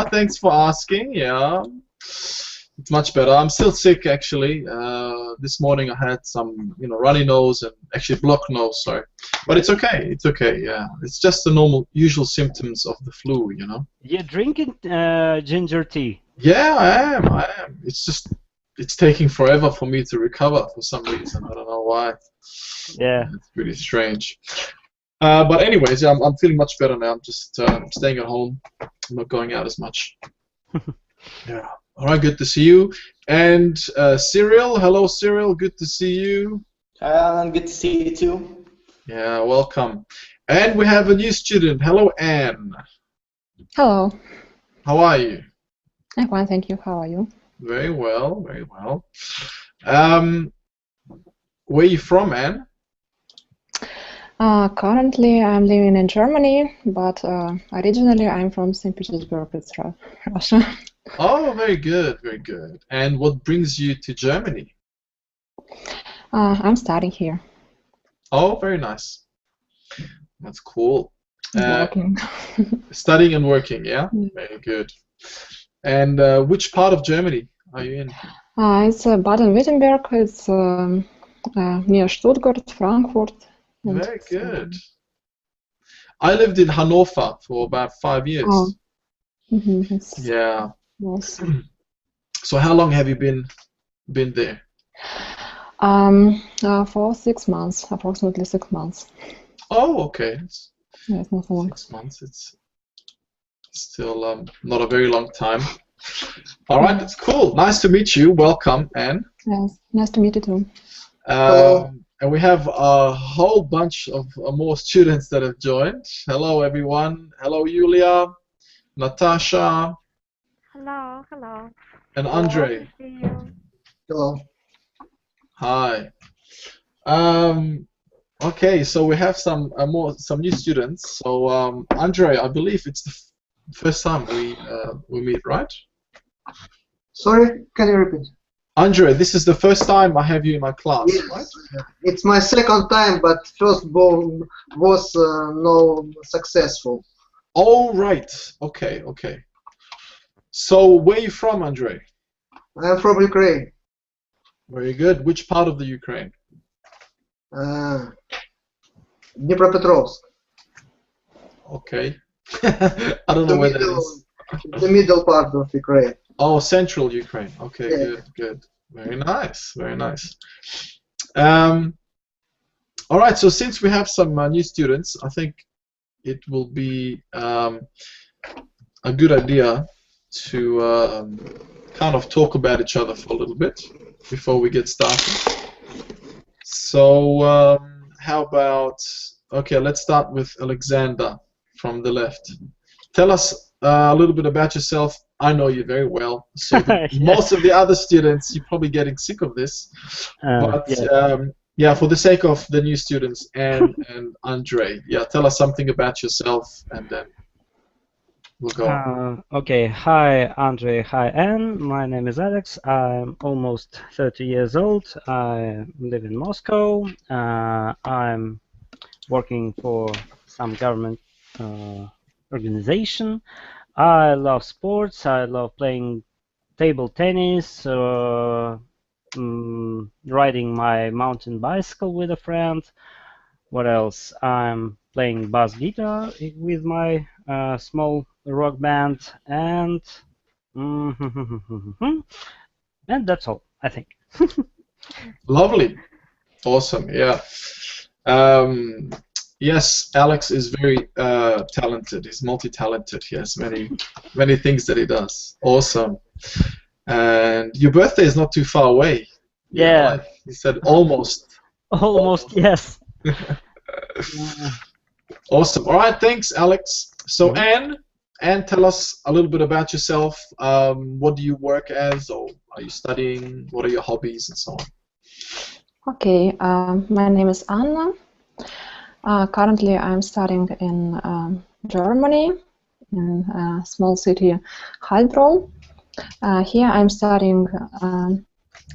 Thanks for asking. Yeah, it's much better. I'm still sick actually. This morning I had some, runny nose and actually blocked nose. Sorry, but it's okay. It's okay. Yeah, it's just the normal, usual symptoms of the flu. You drinking ginger tea? Yeah, I am. I am. It's just it's taking forever for me to recover for some reason. I don't know why. Yeah. It's really strange. But anyways, yeah, I'm feeling much better now. I'm just staying at home. I'm not going out as much. Yeah. All right, good to see you. And Cyril, hello, Cyril. Good to see you. Good to see you too. Yeah, welcome. And we have a new student. Hello, Anne. Hello. How are you? I'm fine, thank you. How are you? Very well, very well. Where are you from, Anne? Currently, I'm living in Germany, but originally I'm from St. Petersburg, it's Russia. Oh, very good, very good. And what brings you to Germany? I'm studying here. Oh, very nice. That's cool. Working. Studying and working, yeah? Mm. Very good. And which part of Germany are you in? It's Baden-Württemberg. It's near Stuttgart, Frankfurt. Very good. I lived in Hanover for about 5 years. Oh. Yeah. Yes. So how long have you been there? For 6 months, approximately 6 months. Oh, okay. Yeah, it's not so long. 6 months. It's still not a very long time. All right, that's cool. Nice to meet you. Welcome, Anne. Yes, nice to meet you too. And we have a whole bunch of more students that have joined. Hello, everyone. Hello, Julia, Natasha. Hello, hello. And Andre. Hello, see you. Hello. Hi. Okay, so we have some new students. So Andre, I believe it's the first time we meet, right? Sorry, can you repeat? Andre, this is the first time I have you in my class, Yes. right? It's my second time, but first was no successful. Oh, right. Okay, okay. So where are you from, Andre? I'm from Ukraine. Very good. Which part of the Ukraine? Dnipropetrovsk. Okay. I don't know where that is. The middle part of Ukraine. Oh, central Ukraine. Okay, Yeah. good, good. Very nice, very nice. All right, so since we have some new students, I think it will be a good idea to kind of talk about each other for a little bit before we get started. So how about, okay, let's start with Alexander from the left. Tell us a little bit about yourself. I know you very well, so most of the other students, you're probably getting sick of this. But yeah, for the sake of the new students and Andre, yeah, tell us something about yourself, and then we'll go on. Okay, hi Andre, hi Anne. My name is Alex. I'm almost 30 years old. I live in Moscow. I'm working for some government organization. I love sports. I love playing table tennis, riding my mountain bicycle with a friend. What else? I'm playing bass guitar with my small rock band, and and that's all, I think. Lovely, awesome, yeah. Yes, Alex is very talented. He's multi-talented. He has many things that he does. Awesome. And your birthday is not too far away. Yeah. Right? You said almost. Almost, yes. Awesome. All right, thanks, Alex. So, Anne, tell us a little bit about yourself. What do you work as, or are you studying? What are your hobbies, and so on? Okay, my name is Anna. Currently, I'm studying in Germany, in a small city, Heilbronn. Here, I'm studying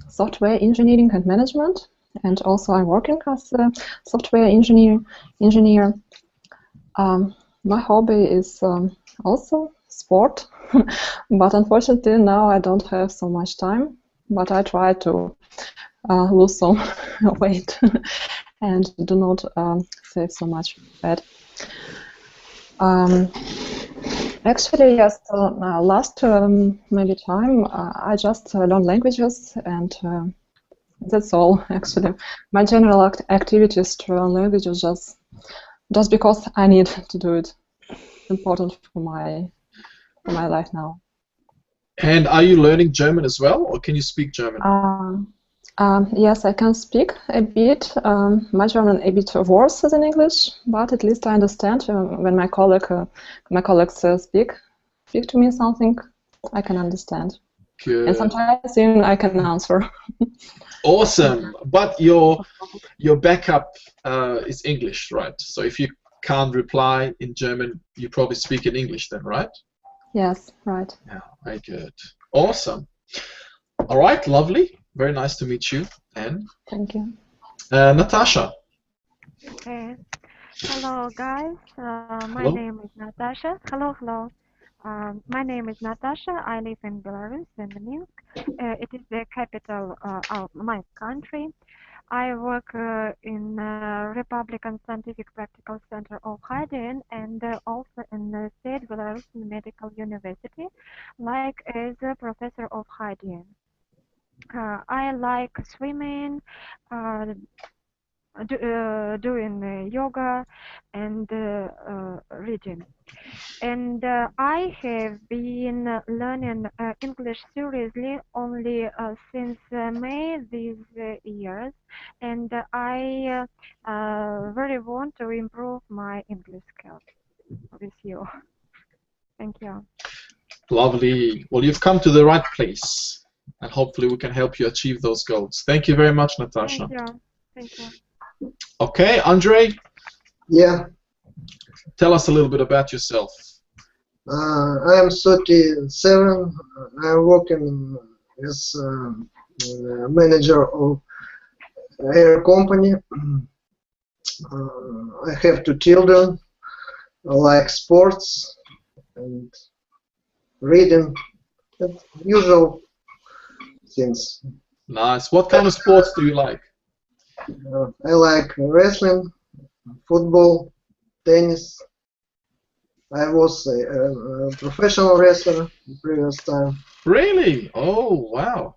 software engineering and management, and also I'm working as a software engineer. My hobby is also sport, but unfortunately now I don't have so much time. But I try to lose some weight and do not save so much fat. Actually, yes. Last maybe time I just learn languages, and that's all. Actually, my general activities to learn languages just because I need to do it. It's important for my life now. And are you learning German as well, or can you speak German? Yes, I can speak a bit. My German a bit worse than English, but at least I understand when my colleagues speak to me something. I can understand. Good. And sometimes even I can answer. Awesome. But your backup is English, right? So if you can't reply in German, you probably speak in English then, right? Yes, right. Yeah, very good. Awesome. All right, lovely. Very nice to meet you, Anne. Thank you. Natasha. Okay. Hello, guys. My Hello. name is Natasha. Hello, hello. My name is Natasha. I live in Belarus, in Minsk. It is the capital of my country. I work in Republican Scientific Practical Center of Hygiene and also in the State Belarus Medical University, like as a professor of hygiene. I like swimming, doing yoga, and reading. And I have been learning English seriously only since May this year, and I very want to improve my English skills with you. Thank you. Lovely. Well, you've come to the right place, and hopefully we can help you achieve those goals. Thank you very much, Natasha. Thank you. Thank you. Okay, Andre, Yeah, tell us a little bit about yourself. I am 37. I'm working as manager of air company. I have 2 children. I like sports and reading, usual things. Nice. What kind of sports do you like? I like wrestling, football, tennis. I was a professional wrestler the previous time. Really? Oh, wow.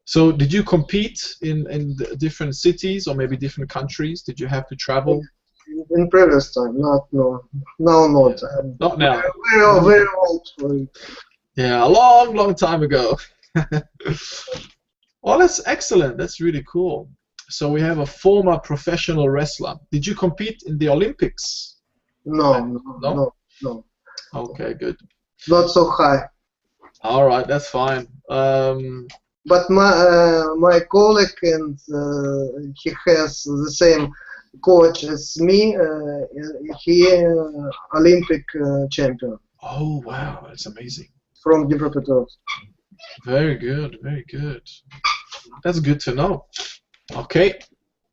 So did you compete in different cities or maybe different countries? Did you have to travel? In previous time, not no, now not. Not now. Very old for it. Yeah, a long, long time ago. Well, that's excellent. That's really cool. So we have a former professional wrestler. Did you compete in the Olympics? No. Okay, good. Not so high. All right, that's fine. But my colleague, and he has the same coach as me. He Olympic champion. Oh, wow, that's amazing. From Dnipropetrovsk. Very good, very good. That's good to know. Okay,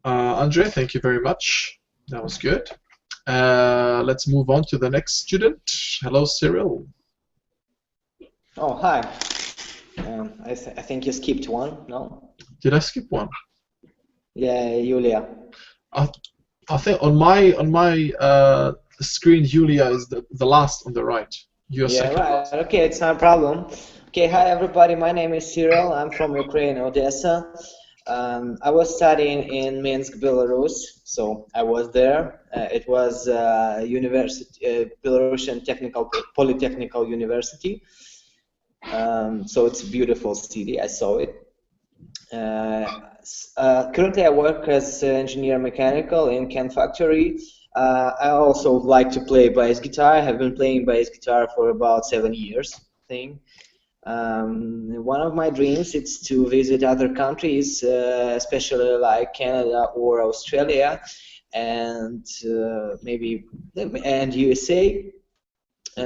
Andre, thank you very much. That was good. Let's move on to the next student. Hello, Cyril. Oh, hi. I think you skipped one, no? Did I skip one? Yeah, Yulia. I think on my screen, Yulia is the last on the right. You're second. Right. Okay, it's not a problem. Okay, hi everybody. My name is Cyril. I'm from Ukraine, Odessa. I was studying in Minsk, Belarus, so I was there. It was Belarusian Polytechnical University. So it's a beautiful city. I saw it. Currently, I work as engineer mechanical in Ken Factory. I also like to play bass guitar. I have been playing bass guitar for about 7 years, I think. One of my dreams is to visit other countries, especially like Canada or Australia, and maybe USA.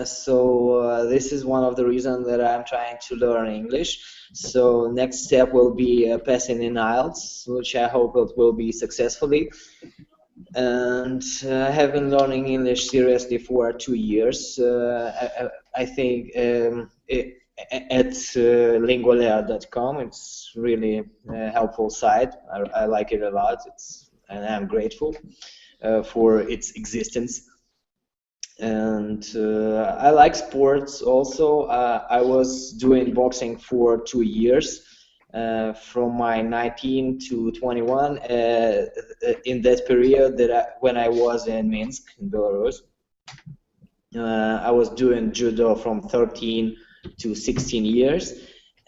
So this is one of the reasons that I'm trying to learn English. So next step will be passing in IELTS, which I hope it will be successfully. and I have been learning English seriously for 2 years. I think at lingualea.com, it's really a helpful site. I like it a lot. And I'm grateful for its existence. And I like sports also. I was doing boxing for 2 years. From my 19 to 21, in that period when I was in Minsk, in Belarus, I was doing judo from 13 to 16 years,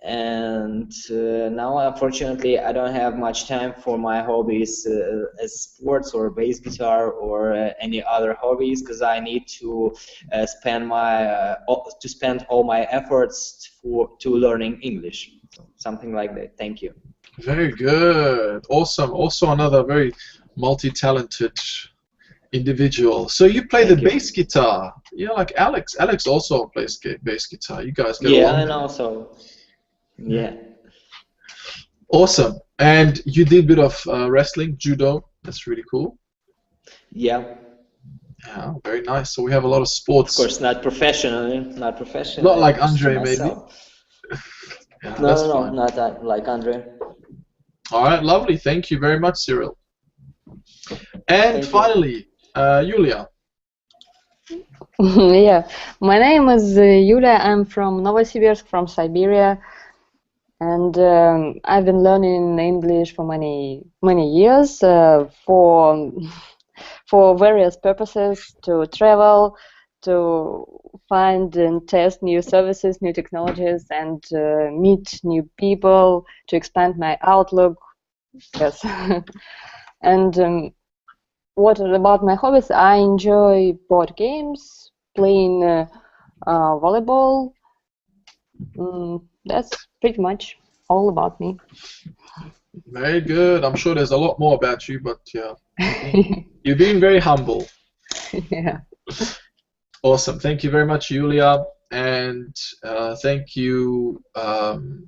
and now unfortunately I don't have much time for my hobbies as sports or bass guitar or any other hobbies, because I need to spend all my efforts to learning English. Something like that. Thank you. Very good. Awesome. Also another very multi-talented individual. So you play the bass guitar. Yeah, like Alex. Alex also plays bass guitar. You guys get along. Yeah, and also. Yeah. Awesome. And you did a bit of wrestling, judo. That's really cool. Yeah. Yeah, very nice. So we have a lot of sports. Of course, not professionally. Not professionally. Not like Andre, maybe. Yeah, no, not that, like Andre. All right, lovely. Thank you very much, Cyril. And finally, Yulia. Yeah, my name is Yulia. I'm from Novosibirsk, from Siberia, and I've been learning English for many years for various purposes, to travel, to find and test new services, new technologies, and meet new people, to expand my outlook. Yes. And what about my hobbies? I enjoy board games, playing volleyball. That's pretty much all about me. Very good. I'm sure there's a lot more about you, but yeah, you're being very humble. Yeah. Awesome. Thank you very much, Yulia, and thank you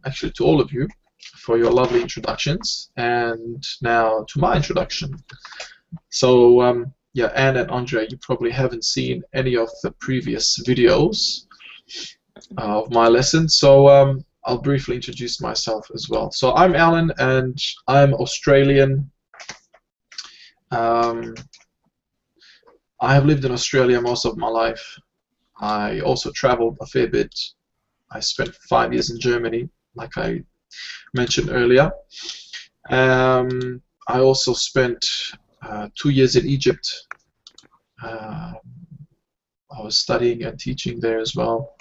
actually to all of you for your lovely introductions. And now to my introduction. So yeah, Anne and Andre, you probably haven't seen any of the previous videos of my lesson, so I'll briefly introduce myself as well. So I'm Alan, and I'm Australian. I have lived in Australia most of my life. I also traveled a fair bit. I spent 5 years in Germany, like I mentioned earlier. I also spent 2 years in Egypt. I was studying and teaching there as well.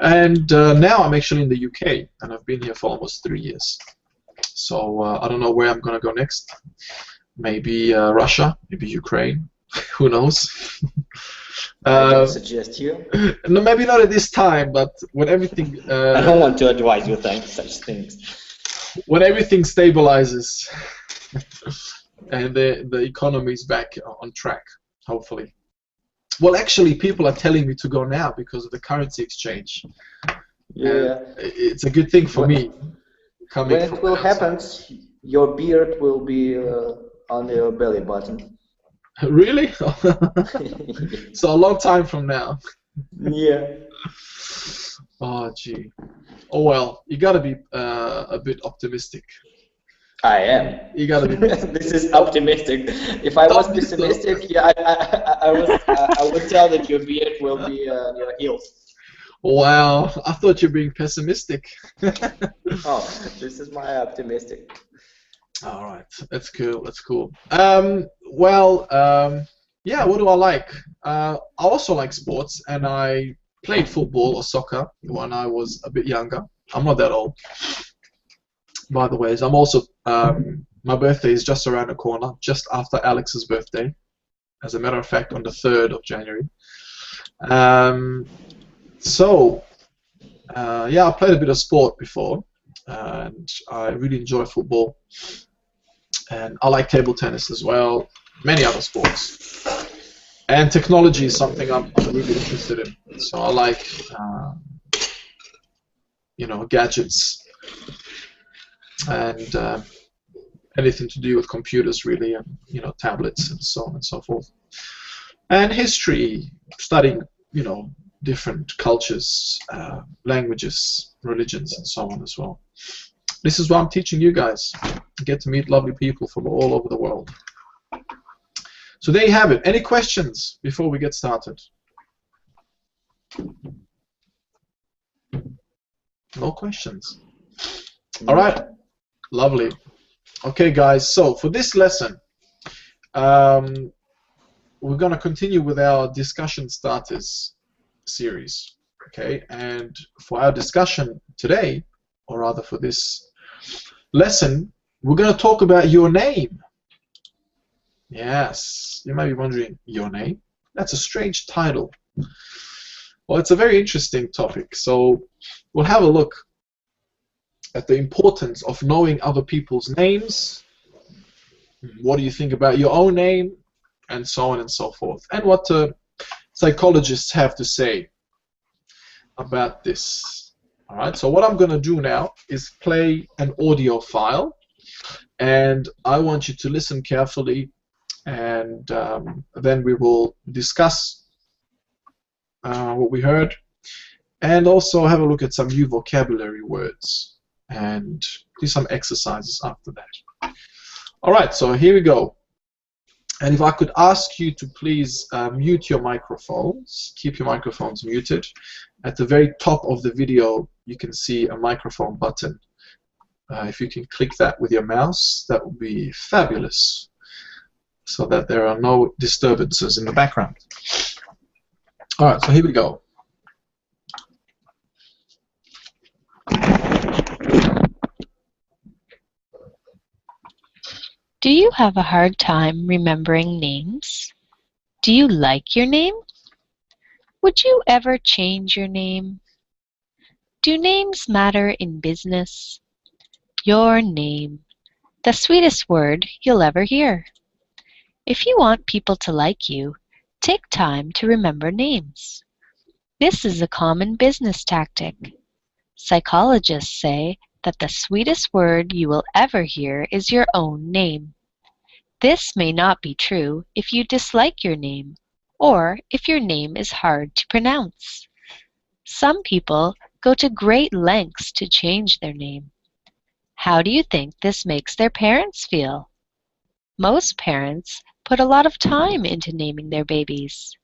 And now I'm actually in the UK, and I've been here for almost 3 years. So I don't know where I'm going to go next. Maybe Russia, maybe Ukraine. Who knows? I don't suggest you. No, maybe not at this time, but when everything... I don't want to advise you such things. When everything stabilizes and the economy is back on track, hopefully. Well, actually, people are telling me to go now because of the currency exchange. Yeah. It's a good thing for me. When it will happen, your beard will be on your belly button. Really? So a long time from now. Yeah. Oh, gee. Oh, well, you gotta be a bit optimistic. I am. You gotta be. This is optimistic. If I was pessimistic, yeah, I would tell that your beard will be on your heels. Wow, I thought you were being pessimistic. Oh, this is my optimistic. All right, that's cool. That's cool. Yeah. What do I like? I also like sports, and I played football or soccer when I was a bit younger. I'm not that old, by the way. I'm also my birthday is just around the corner, just after Alex's birthday. As a matter of fact, on the 3rd of January. Yeah, I played a bit of sport before, and I really enjoy football. And I like table tennis as well, many other sports. And technology is something I'm really interested in. So I like, gadgets and anything to do with computers really, and you know, tablets and so on and so forth. And history, studying, you know, different cultures, languages, religions, and so on as well. This is what I'm teaching you guys. You get to meet lovely people from all over the world. So there you have it. Any questions before we get started? No questions. All right. Lovely. Okay, guys. So for this lesson, we're going to continue with our discussion starters series. Okay, and for our discussion today, or rather for this lesson, we're going to talk about your name. Yes, you might be wondering, your name? That's a strange title. Well, it's a very interesting topic, so we'll have a look at the importance of knowing other people's names. What do you think about your own name? And so on and so forth. And what psychologists have to say about this. All right, so what I'm going to do now is play an audio file, and I want you to listen carefully, and then we will discuss what we heard, and also have a look at some new vocabulary words, and do some exercises after that. All right, so here we go. And if I could ask you to please mute your microphones, keep your microphones muted. At the very top of the video, you can see a microphone button. If you can click that with your mouse, that would be fabulous, so that there are no disturbances in the background. All right, so here we go. Do you have a hard time remembering names? Do you like your name? Would you ever change your name? Do names matter in business? Your name, the sweetest word you'll ever hear. If you want people to like you, take time to remember names. This is a common business tactic. Psychologists say that the sweetest word you will ever hear is your own name. This may not be true if you dislike your name, or if your name is hard to pronounce. Some people go to great lengths to change their name. How do you think this makes their parents feel? Most parents put a lot of time into naming their babies.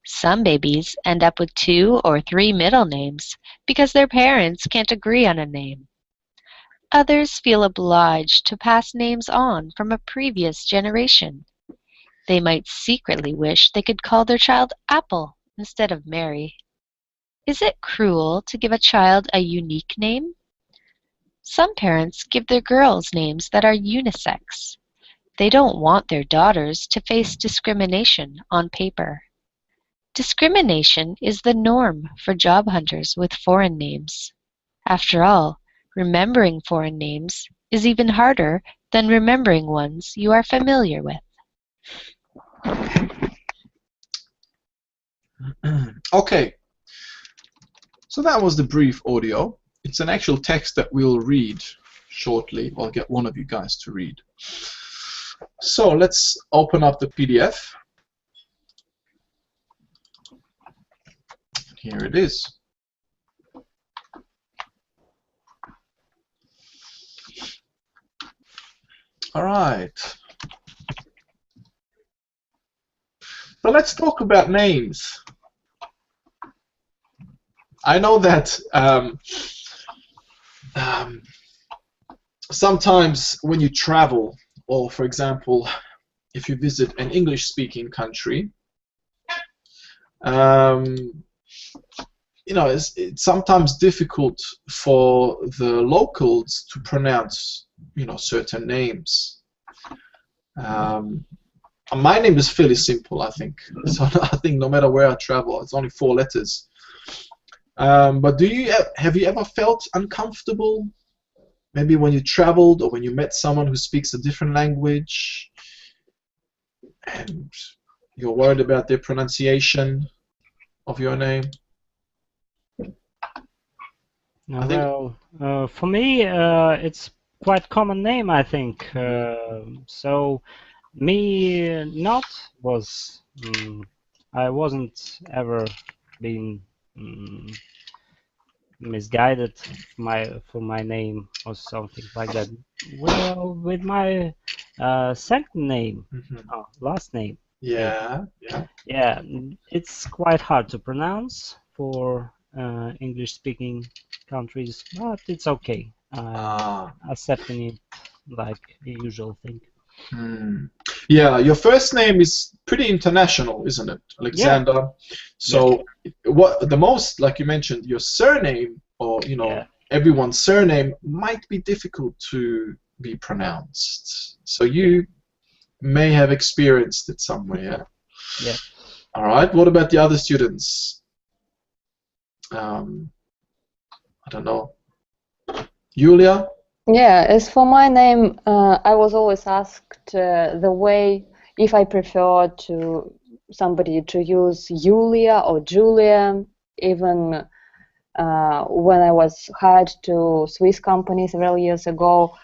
Some babies end up with 2 or 3 middle names because their parents can't agree on a name. Others feel obliged to pass names on from a previous generation. They might secretly wish they could call their child Apple instead of Mary. Is it cruel to give a child a unique name? Some parents give their girls names that are unisex. They don't want their daughters to face discrimination on paper. Discrimination is the norm for job hunters with foreign names. After all, remembering foreign names is even harder than remembering ones you are familiar with. Okay, so that was the brief audio. It's an actual text that we'll read shortly. I'll get one of you guys to read. So let's open up the PDF. Here it is. All right. So let's talk about names. I know that sometimes when you travel, or for example, if you visit an English-speaking country, you know, it's sometimes difficult for the locals to pronounce, you know, certain names. My name is fairly simple, I think. So I think no matter where I travel, it's only 4 letters. But have you ever felt uncomfortable? Maybe when you traveled or when you met someone who speaks a different language and you're worried about their pronunciation of your name? Well, for me, it's quite common name, I think. So me not was I wasn't ever been misguided for my name or something like that. Well, with my second name, last name. Yeah. Yeah, it's quite hard to pronounce for English-speaking countries, but it's okay. Accepting it like the usual thing. Yeah, your first name is pretty international, isn't it, Alexander? Yeah. So, what the most, like you mentioned, your surname, or everyone's surname might be difficult to be pronounced. So you may have experienced it somewhere. Yeah. All right. What about the other students? I don't know. Julia? Yeah, as for my name, I was always asked the way if I prefer to somebody to use Julia or Julia. Even when I was hired to Swiss company several years ago,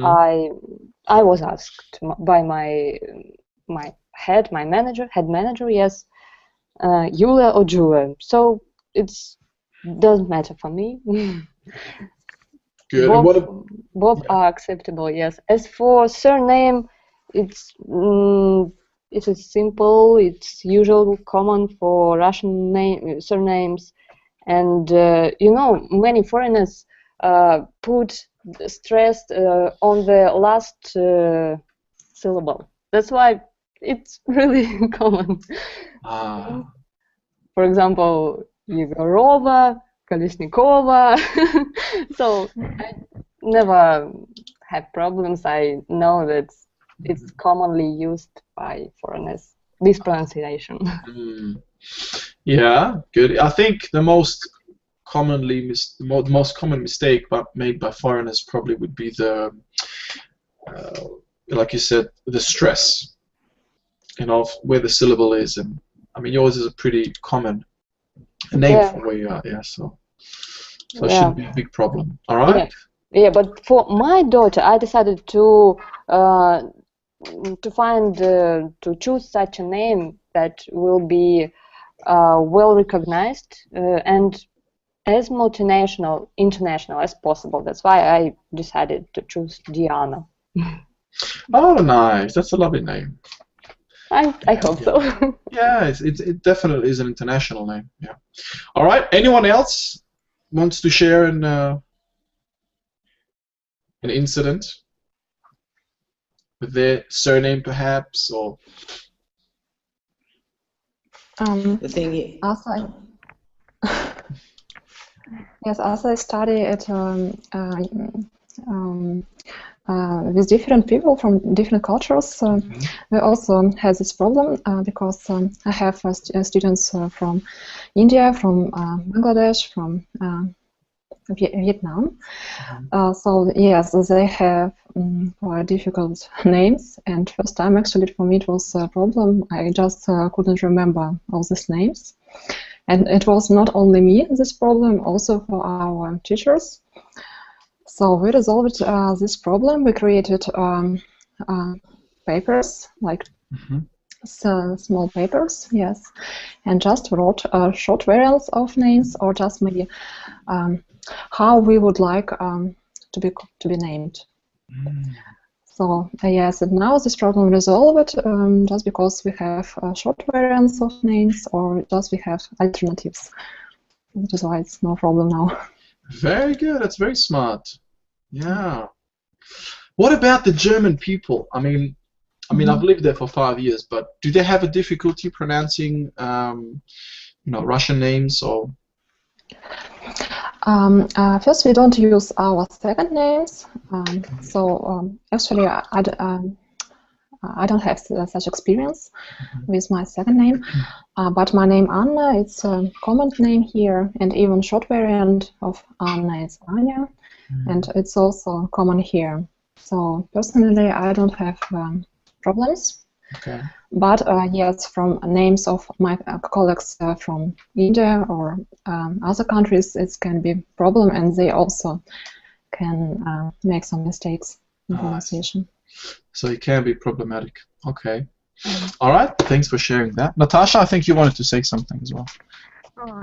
I was asked by my head manager, yes, Julia or Julia. So it doesn't matter for me. Good. Both are acceptable, yes. As for surname, it is simple. It's usual, common for Russian surnames, and many foreigners put stress on the last syllable. That's why it's really common. For example, Yegorova, Kolesnikova. So I never had problems. I know that it's commonly used by foreigners, this pronunciation. Yeah, good. I think the most common mistake made by foreigners probably would be the, like you said, the stress, where the syllable is. And I mean, yours is a pretty common name from where you are, so it shouldn't be a big problem. All right. Yeah, but for my daughter, I decided to choose such a name that will be well recognized and as multinational, international as possible. That's why I decided to choose Diana. Oh, nice! That's a lovely name. I hope so. Yeah, it definitely is an international name. Yeah. All right. Anyone else wants to share an incident with their surname, perhaps, or? The thing. Yes, as I study at with different people from different cultures, we also have this problem because I have students from India, from Bangladesh, from Vietnam. So yes, they have quite difficult names, and first time actually for me it was a problem. I just couldn't remember all these names. And it was not only me, this problem, also for our teachers. So we resolved this problem. We created papers, like small papers, yes, and just wrote short variants of names, or just maybe how we would like to be named. So yes, and now this problem resolved just because we have short variants of names, or just we have alternatives. That is why it's no problem now. Very good. That's very smart. Yeah. What about the German people? I mean, I've lived there for 5 years, but do they have a difficulty pronouncing, Russian names or? First, we don't use our second names. Actually, I don't have such experience with my second name. But my name Anna, it's a common name here, and even short variant of Anna is Anya, and it's also common here. So personally, I don't have problems. Okay. But yes, from names of my colleagues from India or other countries, it can be a problem, and they also can make some mistakes in Ah, pronunciation. So it can be problematic. Okay. All right. Thanks for sharing that. Natasha, I think you wanted to say something as well.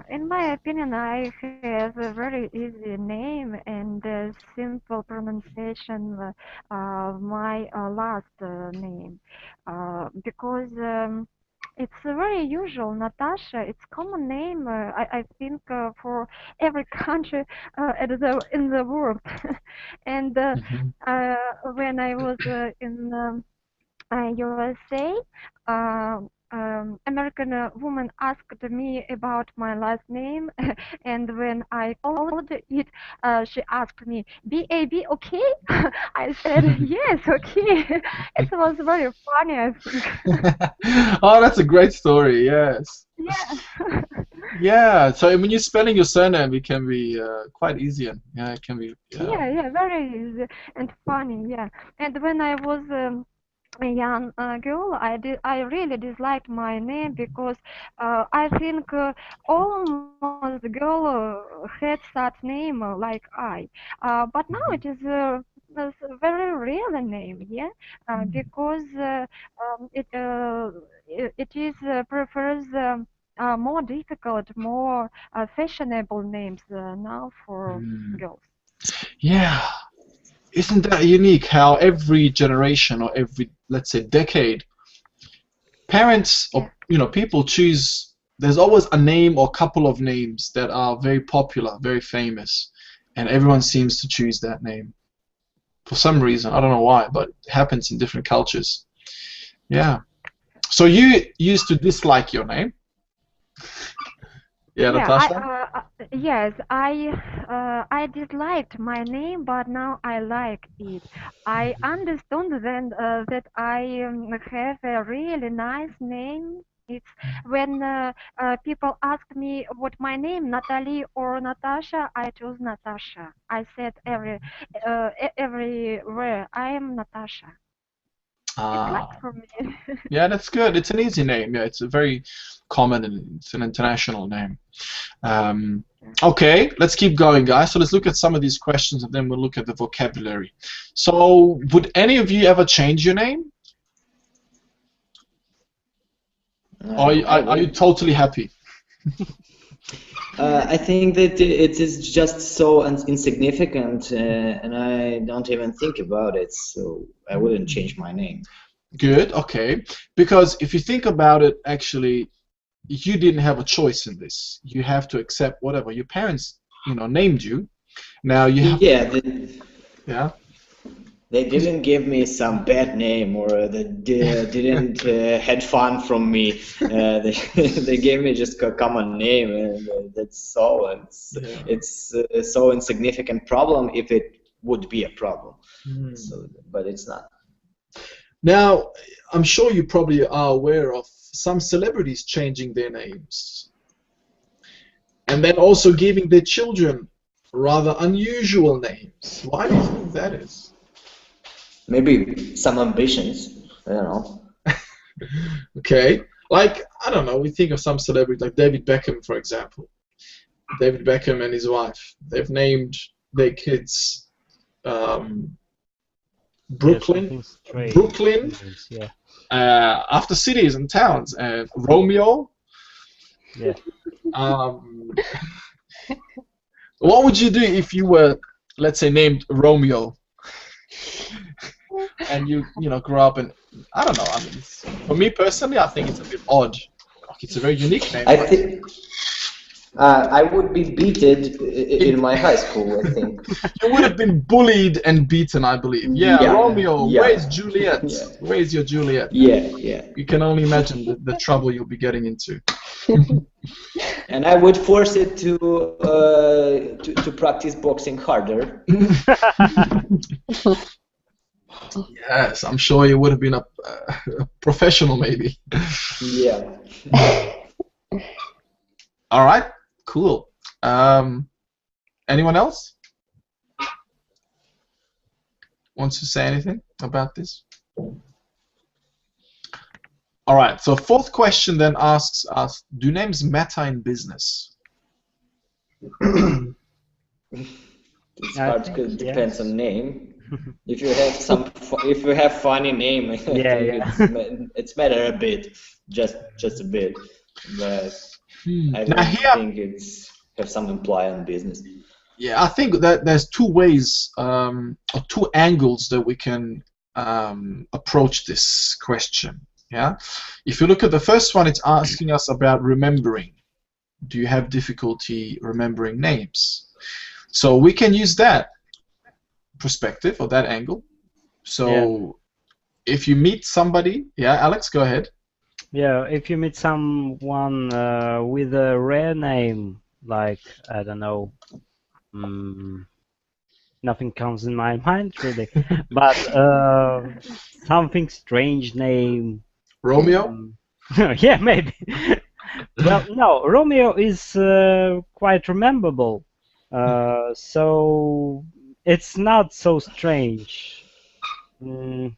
In my opinion, I have a very easy name and simple pronunciation of my last name because it's very usual, Natasha. It's common name. I think for every country in the world. And when I was in USA, American woman asked me about my last name, and when I called it, she asked me, "B.A.B. okay?" I said, "Yes, okay." It was very funny, I think. Oh, that's a great story. Yes. Yeah. Yeah. So when you're spelling your surname, it can be quite easy. Yeah, it can be. Yeah, very easy and funny. Yeah, and when I was a young girl, I really disliked my name because I think almost girl had such name like I. But now it is a very real name, yeah, because it is prefers more difficult, more fashionable names now for girls. Yeah. Isn't that unique how every generation or every, let's say, decade, parents or people choose, there's always a name or couple of names that are very popular, very famous, and everyone seems to choose that name for some reason. I don't know why, but it happens in different cultures. Yeah. So you used to dislike your name? Yeah, Natasha? Yes, I disliked my name, but now I like it. I understand then that I have a really nice name. It's when people ask me what my name, Natalie or Natasha, I choose Natasha. I said everywhere, I am Natasha. It's like for me. Yeah, that's good. It's an easy name. Yeah, it's a very common and it's an international name. Okay, let's keep going, guys. So let's look at some of these questions and then we'll look at the vocabulary. So, would any of you ever change your name? Or are you totally happy? I think that it is just so insignificant, and I don't even think about it, so I wouldn't change my name. Good, okay. Because if you think about it, actually, you didn't have a choice in this. You have to accept whatever your parents, named you. Now you have. Yeah. They didn't give me some bad name, or they didn't had fun from me. They gave me just a common name, and that's all. It's so insignificant problem if it would be a problem. So, but it's not. Now, I'm sure you probably are aware of some celebrities changing their names, and then also giving their children rather unusual names. Why do you think that is? Maybe some ambitions, I don't know. Okay, like, I don't know, we think of some celebrities like David Beckham, for example. David Beckham and his wife, they've named their kids Brooklyn, yeah. After cities and towns, and Romeo. Yeah. What would you do if you were, let's say, named Romeo? And you grew up in, I don't know, I mean, for me personally, I think it's a bit odd. It's a very unique name. I think I would be beaten in my high school, I think. You would have been bullied and beaten, I believe. Yeah, Romeo, where's Juliet? Yeah. Where's your Juliet? Yeah. You can only imagine the trouble you'll be getting into. And I would force it to practice boxing harder. Yes, I'm sure you would have been a professional, maybe. Yeah. All right, cool. Anyone else wants to say anything about this? All right, so fourth question then asks us, do names matter in business? It's It's I hard think because it depends yes. on name. If you have if you have funny name, I think Yeah. it's matter a bit, just a bit, but I Now don't here, think it's have some imply on business. yeah, I think that there's two ways or two angles that we can approach this question. Yeah, if you look at the first one, it's asking us about remembering. Do you have difficulty remembering names? So we can use that perspective or that angle. So if you meet somebody, yeah, Alex, go ahead. Yeah, if you meet someone with a rare name, like, I don't know, nothing comes in my mind really, but something strange name. Romeo? Yeah, maybe. Well, no, Romeo is quite rememberable, so it's not so strange. Maybe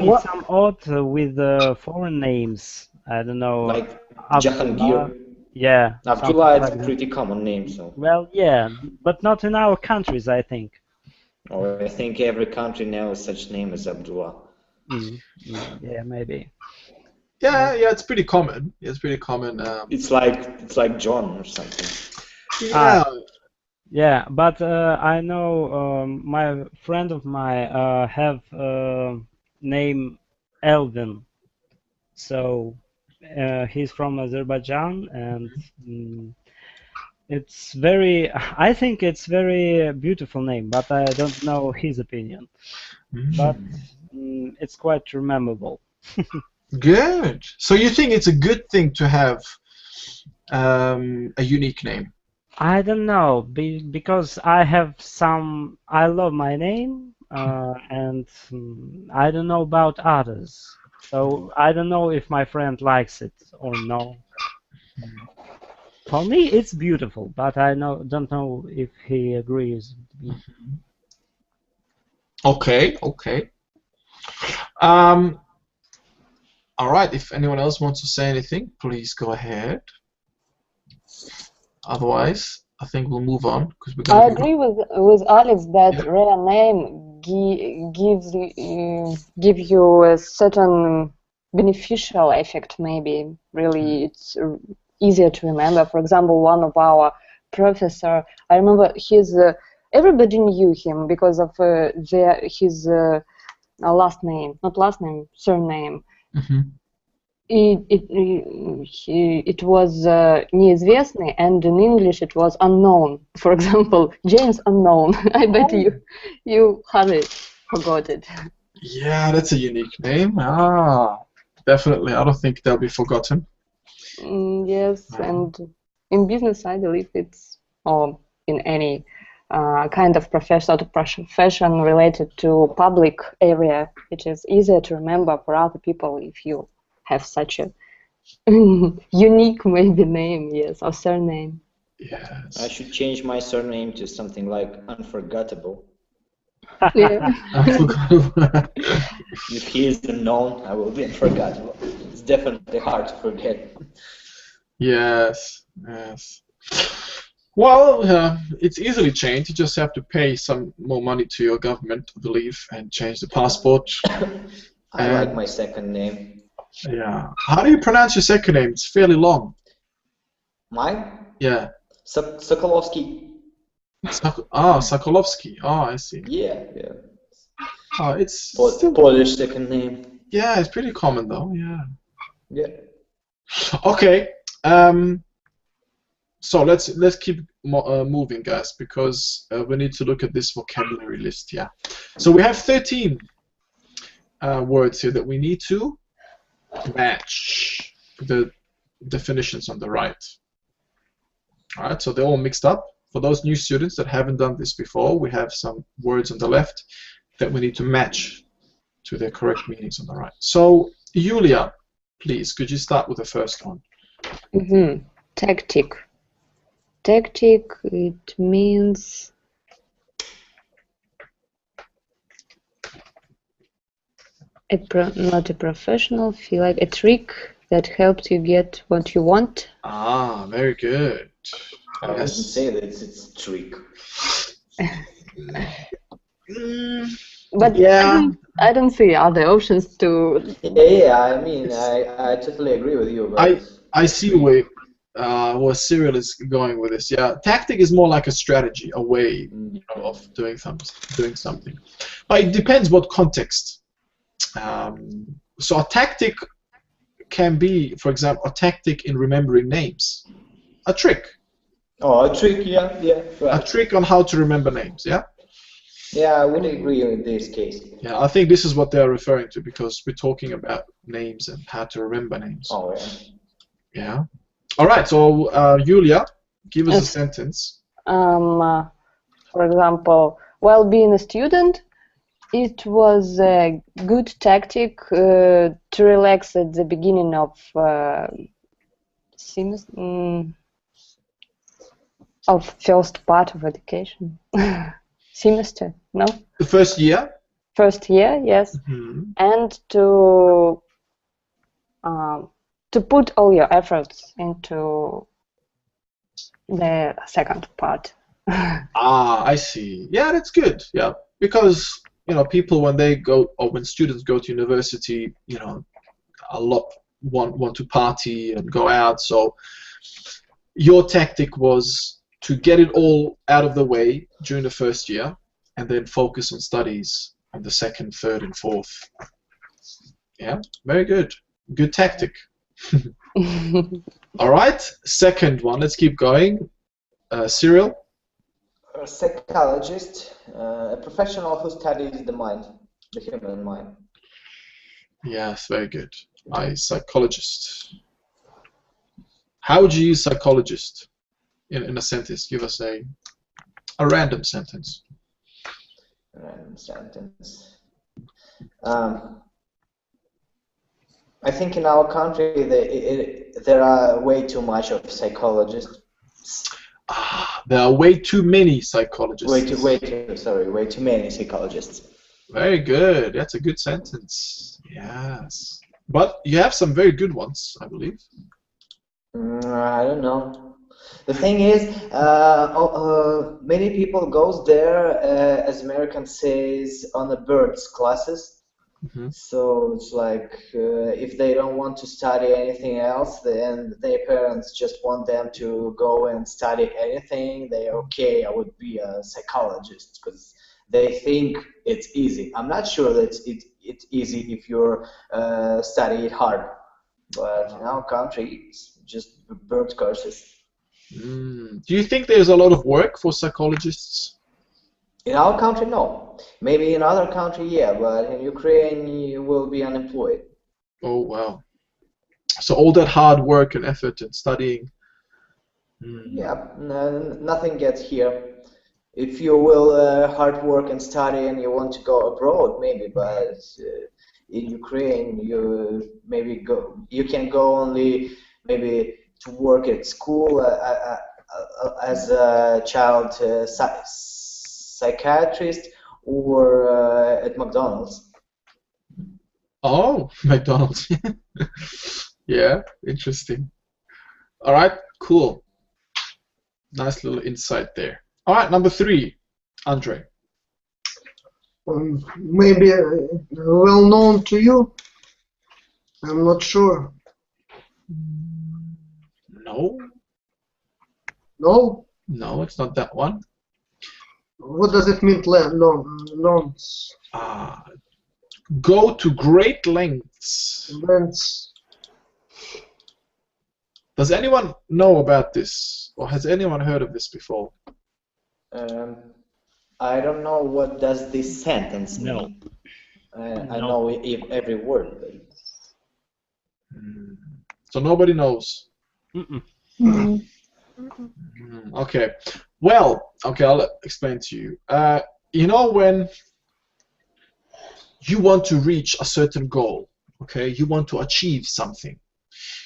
What? some odd with foreign names. I don't know. Like Abdullah. Jahangir. Yeah, something Abdullah is like a that. pretty common name, so. Well, yeah, but not in our countries, I think. Or I think every country knows such name as Abdullah. Yeah, maybe. Yeah, it's pretty common. Yeah, it's pretty common. It's like John or something. Yeah. Yeah, but I know my friend of mine have name Elvin, so he's from Azerbaijan, and it's very. I think it's very beautiful name, but I don't know his opinion. But it's quite rememberable. Good. So you think it's a good thing to have a unique name? I don't know, because I have some. I love my name, and I don't know about others. So I don't know if my friend likes it or no. For me, it's beautiful, but I don't know if he agrees with me. Okay. All right. If anyone else wants to say anything, please go ahead. Otherwise, I think we'll move on because we're going I agree with Alex that rare name give you a certain beneficial effect. Maybe really it's easier to remember. For example, one of our professor, I remember everybody knew him because of his last name, not last name, surname. It was неизвестный, and in English it was unknown. For example, James Unknown. I bet you hardly forgot it. Yeah, that's a unique name. Definitely. I don't think they'll be forgotten. Yes, and in business, I believe it's, or in any kind of profession related to public area, it is easier to remember for other people if you have such a unique maybe name, yes, or surname. Yes. I should change my surname to something like Unforgettable. Yeah. If he is unknown, I will be unforgettable. It's definitely hard to forget. Yes. Well, it's easily changed. You just have to pay some more money to your government, I believe, and change the passport. I like my second name. Yeah. How do you pronounce your second name? It's fairly long. Mine? Yeah. Sokolovsky. Sokolovsky. Oh, I see. Yeah. Oh, it's Polish second name. Yeah, it's pretty common though. Yeah. Okay. So let's keep moving, guys, because we need to look at this vocabulary list. Yeah. So we have 13 words here that we need to match the definitions on the right. All right. So they're all mixed up. For those new students that haven't done this before, we have some words on the left that we need to match to their correct meanings on the right. So, Yulia, please, could you start with the first one? Tactic. Tactic, it means not a professional, feel like a trick that helps you get what you want. Very good. I wouldn't say that it's a trick. But Yeah. I don't see other options to. Yeah, I mean, I totally agree with you, but I see where Cyril is going with this. Yeah, tactic is more like a strategy, a way of doing something. But it depends what context. So a tactic can be, for example, a tactic in remembering names, a trick. Oh, a trick, yeah, right. A trick on how to remember names, yeah? Yeah, I would agree in this case. Yeah, I think this is what they're referring to because we're talking about names and how to remember names. Oh, yeah. Yeah. All right, so Julia, give us a sentence. For example, while being a student, it was a good tactic to relax at the beginning of first part of education. Semester, no? The first year? First year, yes. Mm-hmm. And to put all your efforts into the second part. I see. Yeah, that's good. Yeah, because people when students go to university, a lot want to party and go out. So your tactic was to get it all out of the way during the first year, and then focus on studies on the second, third, and fourth. Yeah, very good. Good tactic. All right, second one. Let's keep going. Cyril? A psychologist, a professional who studies the mind, the human mind. Yes, very good. Psychologist. How would you use psychologist in a sentence? Give us a random sentence. A random sentence. I think in our country there are way too much of psychologists. There are way too many psychologists. Way too many psychologists. Very good. That's a good sentence. Yes. But you have some very good ones, I believe. I don't know. The thing is, many people goes there, as American says, on the birds classes. Mm-hmm. So it's like if they don't want to study anything else, then their parents just want them to go and study anything. They're okay, I would be a psychologist because they think it's easy. I'm not sure that it's easy if you study it hard, but in our country it's just bird courses. Do you think there's a lot of work for psychologists? In our country, no. Maybe in other country, yeah, but in Ukraine, you will be unemployed. Oh, wow. So all that hard work and effort and studying. Yeah, nothing gets here. If you will hard work and study and you want to go abroad, maybe, but in Ukraine, you can go only maybe to work at school as a child psychiatrist or at McDonald's. Oh, McDonald's. Yeah, interesting. All right, cool. Nice little insight there. All right, number 3, Andre. Maybe well known to you. I'm not sure. No. No? No, it's not that one. What does it mean, known? Go to great lengths. Does anyone know about this, or has anyone heard of this before? I don't know what does this sentence mean. I know every word. But... So nobody knows. Mm-mm. Okay. Well, okay, I'll explain to you. You know when you want to reach a certain goal, okay? You want to achieve something.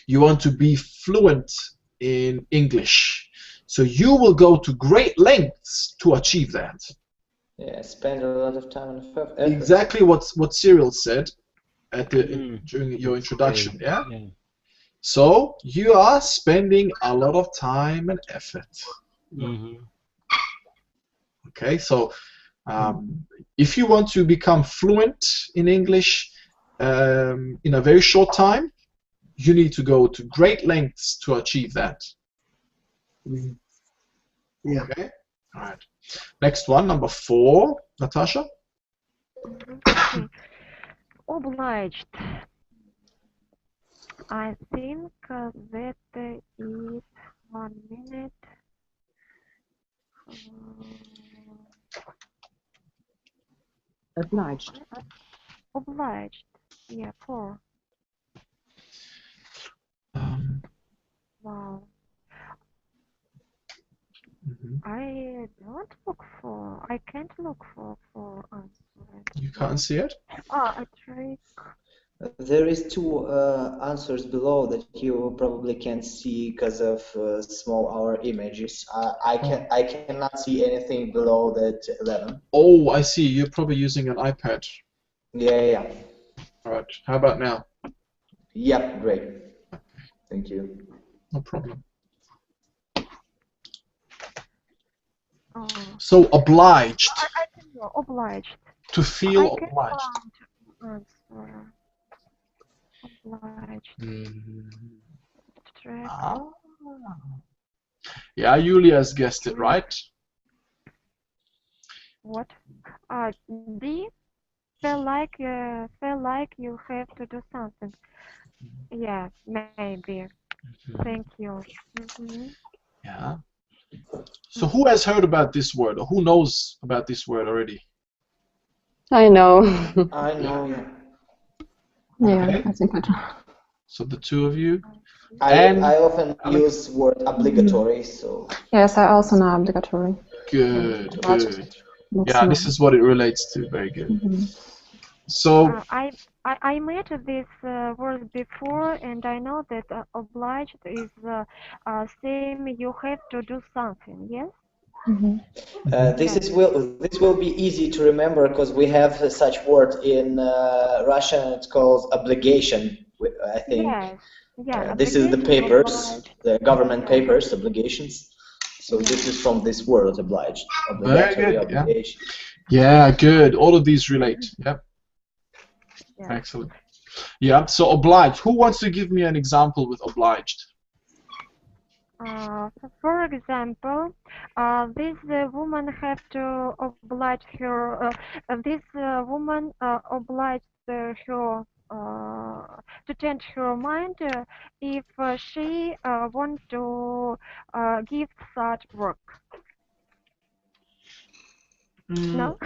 You want to be fluent in English. So you will go to great lengths to achieve that. Yeah, spend a lot of time and effort. Exactly what Cyril said at during your introduction, yeah? So you are spending a lot of time and effort. Okay, so if you want to become fluent in English in a very short time, you need to go to great lengths to achieve that. Yeah. Okay. All right. Next one, number 4, Natasha. Okay. Obliged. I think that is 1 minute. Obliged. Obliged. Yeah, 4. Wow. I don't look for. I can't look for answer. You can't see it? A trick. There is 2 answers below that you probably can't see because of small our images. I cannot see anything below that 11. Oh, I see. You're probably using an iPad. Yeah. All right. How about now? Yep, great. Thank you. No problem. Oh. So obliged. I can know. Obliged. To feel I can obliged. Answer. Obliged. Trick. Yeah, Julia's guessed it, right? What? D. Feel like you have to do something. Yeah, maybe. Thank you. Yeah. So who has heard about this word, or who knows about this word already? I know. I know. Yeah, Okay. I think I do. So the 2 of you. I often use word obligatory, so. Yes, I also know obligatory. Good. Yeah, this is what it relates to. Very good. So I met this word before, and I know that obliged is same. You have to do something. Yes. This will be easy to remember because we have such word in Russian. It's called obligation. I think. Yes. Yeah. This is the papers, the government papers, obligations. So this is from this word, obliged. Obligatory, obligation. Yeah, good. All of these relate. Yep. Yeah. Excellent. Yeah. So obliged. Who wants to give me an example with obliged? For example, this woman have to oblige her. This woman obliged her to change her mind if she want to give such work. No.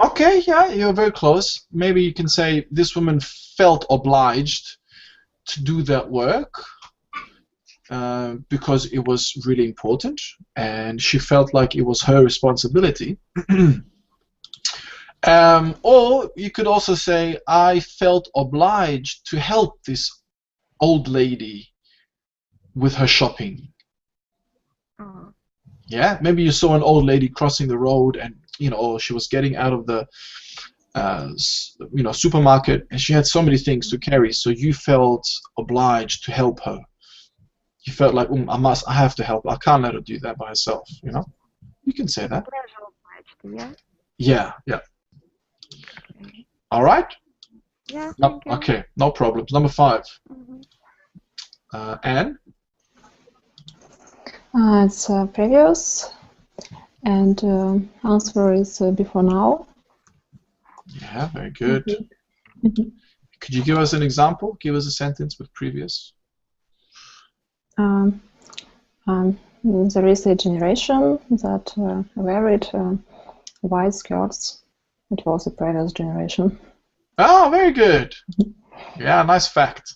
Okay, yeah, you're very close. Maybe you can say this woman felt obliged to do that work because it was really important, and she felt like it was her responsibility. Or you could also say, I felt obliged to help this old lady with her shopping. Yeah, maybe you saw an old lady crossing the road, and she was getting out of the supermarket, and she had so many things to carry, so you felt obliged to help her. You felt like, I have to help. I can't let her do that by herself. You can say that. Yeah. Okay. All right. Yeah. No, okay, no problems. Number 5. Anne. It's previous, and answer is before now. Yeah, very good. Could you give us an example? Give us a sentence with previous. There is a generation that wear white skirts. It was a previous generation. Oh, very good. Yeah, nice fact.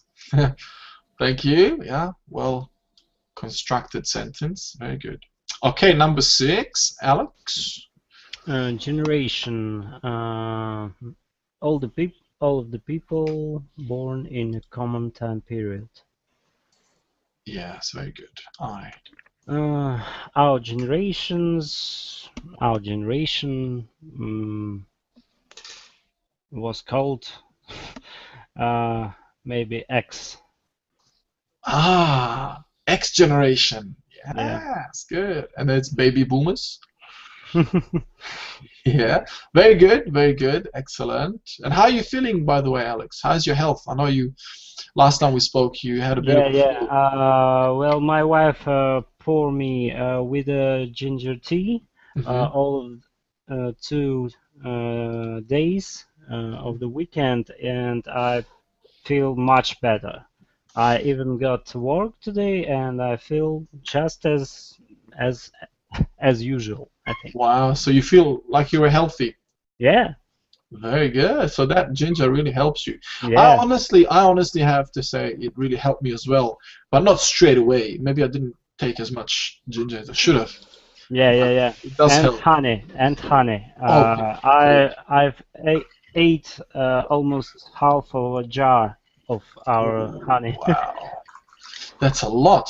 Thank you. Yeah, well constructed sentence. Very good. Okay, number 6, Alex. Generation. All of the people born in a common time period. Yes, very good. Our generation was called maybe X. X generation. Yes, good. And it's baby boomers. Yeah, very good, very good, excellent. And how are you feeling, by the way, Alex? How's your health? I know you, last time we spoke, you had a bit of Yeah, a yeah. flu. Well, my wife poured me with a ginger tea Hmm. all of 2 days of the weekend, and I feel much better. I even got to work today, and I feel just as as usual, I think. Wow, so you feel like you were healthy. Yeah, Very good. So that ginger really helps you. yeah, I honestly have to say it really helped me as well, but not straight away. Maybe I didn't take as much ginger as I should have. yeah. It does And help. honey, and honey. Okay, cool. I've ate almost half of a jar of our Ooh, honey. wow, that's a lot.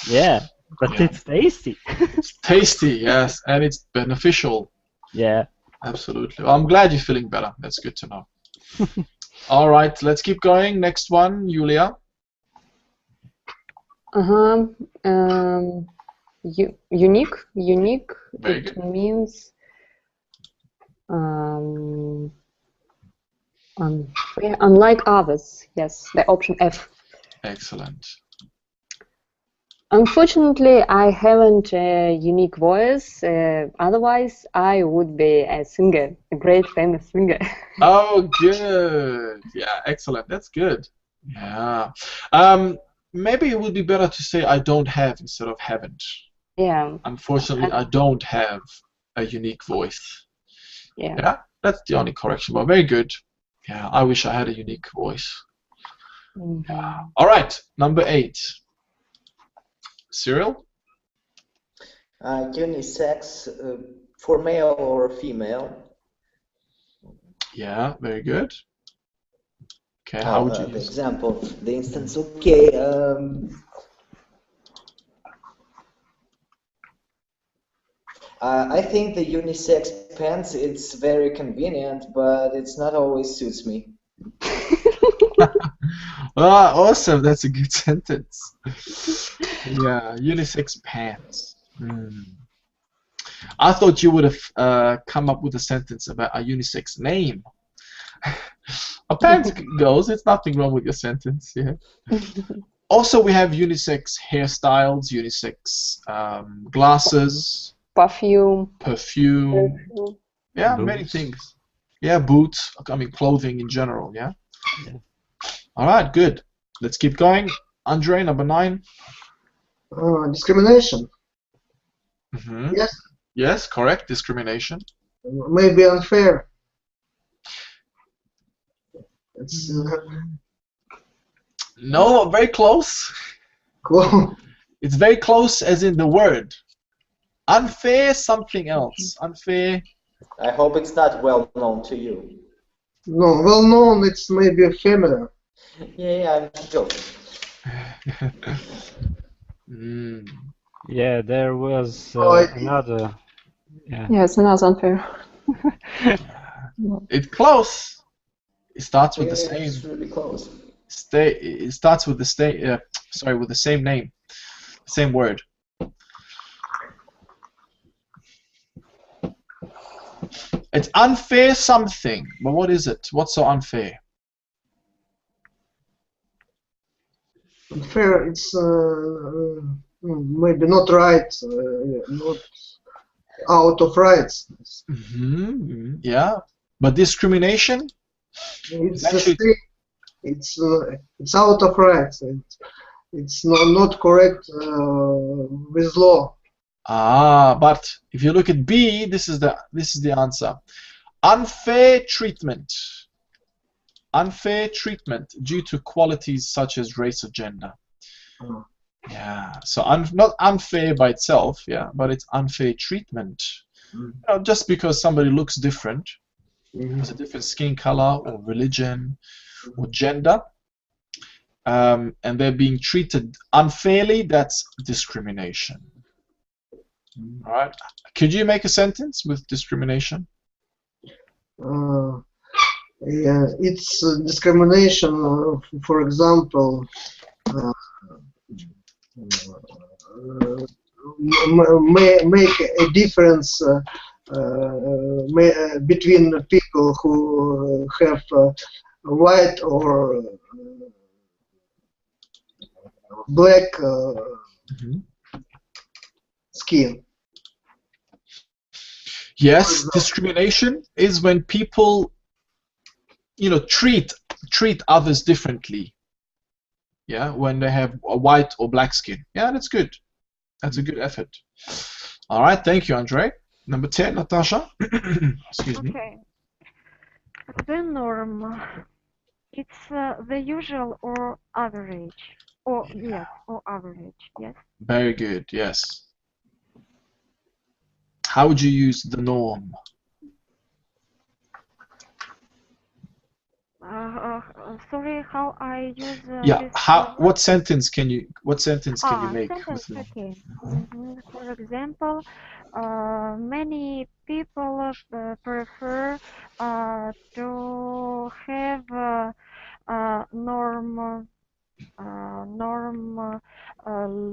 Yeah, but Yeah, it's tasty. it's tasty, yes, and it's beneficial. Yeah. Absolutely. Well, I'm glad you're feeling better. That's good to know. All right, let's keep going. Next one, Julia. Uh-huh. Unique. Very It good. means um, unlike others. Yes, the option F. Excellent. Unfortunately, I haven't a unique voice. Otherwise, I would be a singer, a great famous singer. Oh, good. Yeah, excellent. That's good. Yeah. Maybe it would be better to say I don't have instead of haven't. Yeah. Unfortunately, I don't have a unique voice. Yeah. Yeah, that's the only correction, but very good. Yeah, I wish I had a unique voice. Yeah. All right, number 8. Cyril? Unisex, for male or female. Yeah, very good. Okay, how would you The use it? example, the instance, okay. I think the unisex pants, it's very convenient, but it's not always suits me. Ah, awesome. That's a good sentence. Yeah, unisex pants. I thought you would have come up with a sentence about a unisex name. A pants goes. It's nothing wrong with your sentence. Yeah. Also, we have unisex hairstyles, unisex glasses, Perfume. Yeah, many Boots. things. Yeah, boots. I mean, clothing in general. Yeah. Yeah. All right, good. Let's keep going. Andre, number 9. Discrimination. Mm-hmm. Yes. Yes, correct. Discrimination. Maybe unfair. It's No, very close. cool. It's very close as in the word. Unfair, something else. Unfair. I hope it's not well known to you. No, well known. It's maybe familiar. Yeah, I'm joking. Yeah, there was another. Yeah. Yeah, it's another unfair. It's close. It starts with the same. It's really close. It starts with the with the same name, same word. It's unfair something, but what is it? What's so unfair? Unfair. It's maybe not right. Not out of rights. Yeah, but discrimination. It's Actually, it's out of rights. It's not correct with law. But if you look at B, this is the answer. Unfair treatment. Unfair treatment due to qualities such as race or gender. Yeah. So not unfair by itself, yeah, but it's unfair treatment. Just because somebody looks different, has a different skin color or religion or gender, and they're being treated unfairly, that's discrimination. All right. Could you make a sentence with discrimination? Yeah, it's discrimination. For example, make a difference between people who have white or black skin. Yes, discrimination is when people, treat others differently. Yeah, when they have a white or black skin. Yeah, that's good. That's a good effort. All right, thank you, Andre. Number 10, Natasha. Excuse me. Okay. The norm. It's the usual or average. Or yes, or average. Yes. Very good. Yes. How would you use the norm? Sorry, how I use Yeah. this What sentence can you make? sentence, With the norm? okay. For example, many people prefer to have norm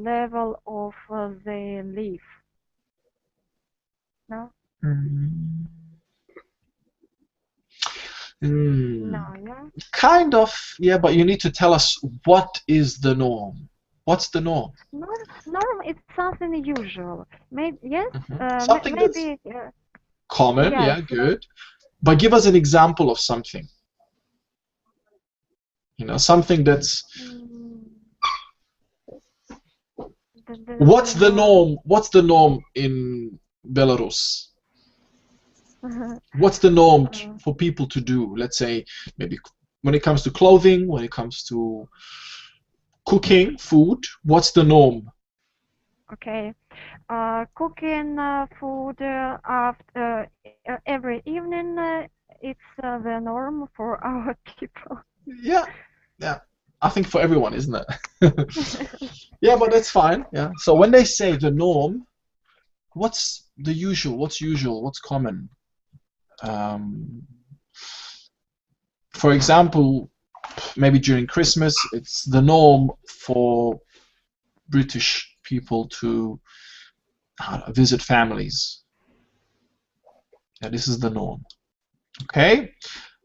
level of they live. No? No, yeah? Kind of, yeah, but you need to tell us what is the norm. What's the norm? Norm is something usual. Maybe yes. Something maybe. that's common, yes, yeah, good. But give us an example of something. Something that's. What's the norm? What's the norm in Belarus? What's the norm for people to do? Let's say maybe when it comes to clothing, when it comes to cooking, food. What's the norm? Okay, cooking food after every evening. It's the norm for our people. Yeah. I think for everyone, isn't it? Yeah, but that's fine. Yeah. So when they say the norm, what's the usual? What's usual? What's common? For example, maybe during Christmas, it's the norm for British people to visit families. Yeah, this is the norm. Okay?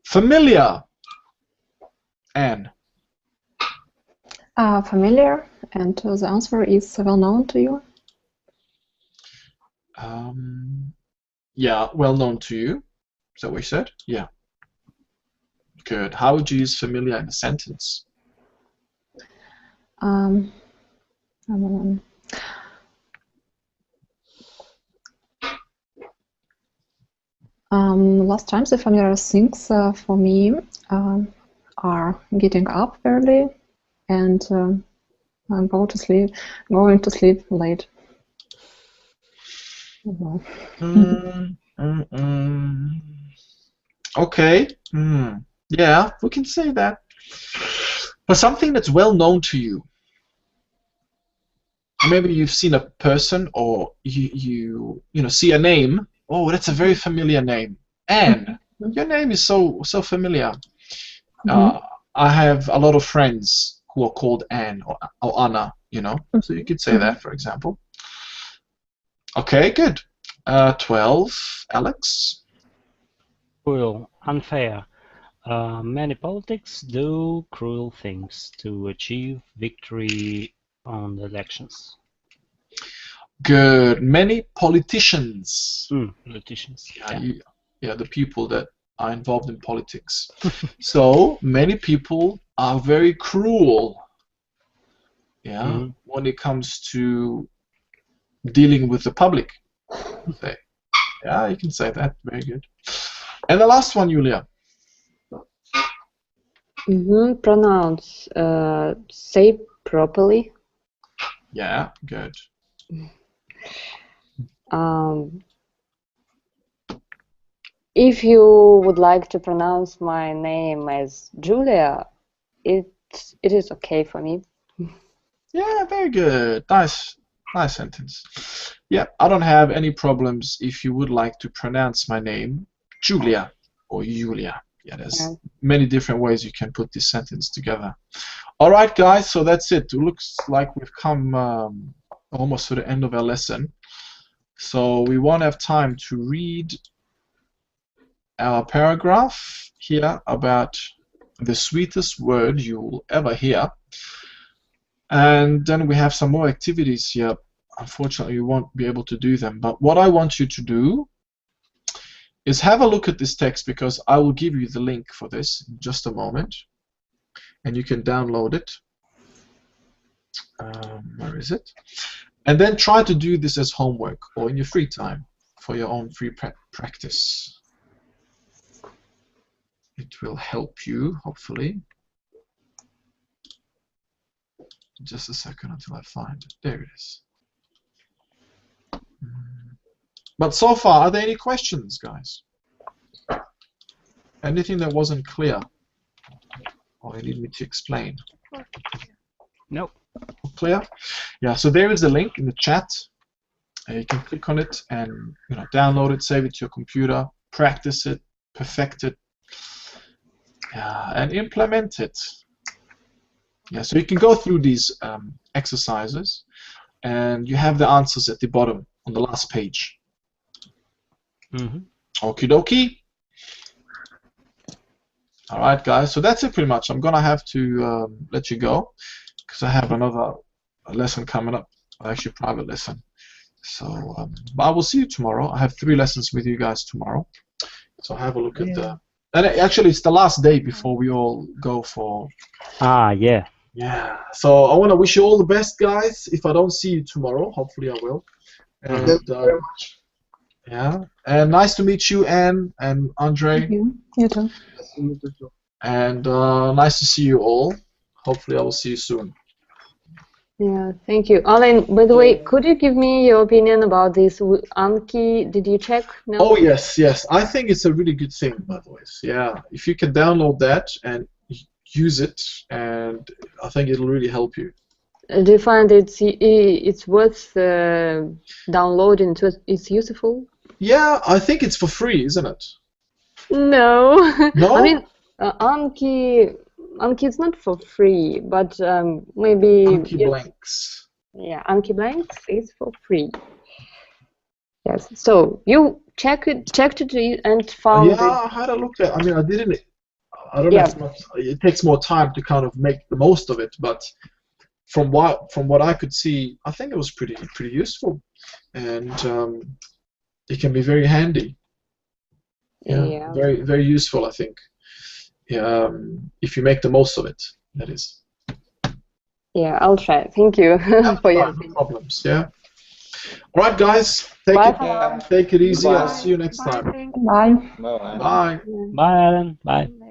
Familiar. Anne. Familiar, and the answer is well known to you. Yeah, well known to you. Is that what you said? Yeah. Good. How would you use familiar in a sentence? Last time the familiar things for me are getting up early and going to sleep late. Okay. Yeah, we can say that. But something that's well known to you. Maybe you've seen a person, or you see a name. Oh, that's a very familiar name. Anne, your name is so familiar. I have a lot of friends who are called Anne or Anna. So you could say that, for example. Okay, good. 12, Alex. Cruel, unfair. Many politics do cruel things to achieve victory on the elections. Good. Many politicians. Politicians. Yeah, the people that are involved in politics. So many people are very cruel. Yeah, when it comes to dealing with the public. Yeah, you can say that. Very good. And the last one, Julia. Pronounce. Say properly. Yeah, good. If you would like to pronounce my name as Julia, it is okay for me. Yeah, very good. Nice sentence. Yeah, I don't have any problems if you would like to pronounce my name Julia or Julia. Yeah, there's many different ways you can put this sentence together. All right, guys, so that's it. It looks like we've come almost to the end of our lesson. So we won't have time to read our paragraph here about the sweetest word you'll ever hear. And then we have some more activities here. Unfortunately, we won't be able to do them. But what I want you to do is have a look at this text, because I will give you the link for this in just a moment. And you can download it. Where is it? And then try to do this as homework or in your free time for your own free practice. It will help you, hopefully. Just a second until I find it. There it is. But so far, are there any questions, guys? Anything that wasn't clear? Or you need me to explain? Nope. Clear? Yeah, so there is a link in the chat. You can click on it and download it, save it to your computer, practice it, perfect it, and implement it. Yeah, so you can go through these exercises, and you have the answers at the bottom on the last page. Okie dokie. All right, guys. So that's it pretty much. I'm gonna have to let you go because I have another lesson coming up. Actually, private lesson. So, but I will see you tomorrow. I have 3 lessons with you guys tomorrow. So have a look at the. And actually, it's the last day before we all go for. Yeah. Yeah. So I want to wish you all the best, guys. If I don't see you tomorrow, hopefully I will. And, Thank you very much. Yeah. And nice to meet you, Anne and Andre. Thank you. You too. Nice to meet you too. And nice to see you all. Hopefully I will see you soon. Yeah, thank you. Alan, by the way, could you give me your opinion about this Anki? Did you check? No? Oh, yes, yes. I think it's a really good thing, by the way. Yeah, if you can download that and use it, and I think it'll really help you. Do you find it's worth downloading? It's useful? Yeah, I think it's for free, isn't it? No. No? I mean, Anki is not for free, but maybe. Anki Blanks. Yeah, Anki Blanks is for free. Yes. So you checked it and found it. Yeah, I had a look at. I mean, I didn't. I don't know. If it takes more time to kind of make the most of it, but from what I could see, I think it was pretty useful, and it can be very handy. Yeah. Very very useful, I think. If you make the most of it, that is. Yeah, I'll try. Thank you for your no problems. Yeah. All right, guys. Take it easy. Bye. I'll see you next time. Thank Bye. Bye. Bye. Bye, Alan. Bye. you.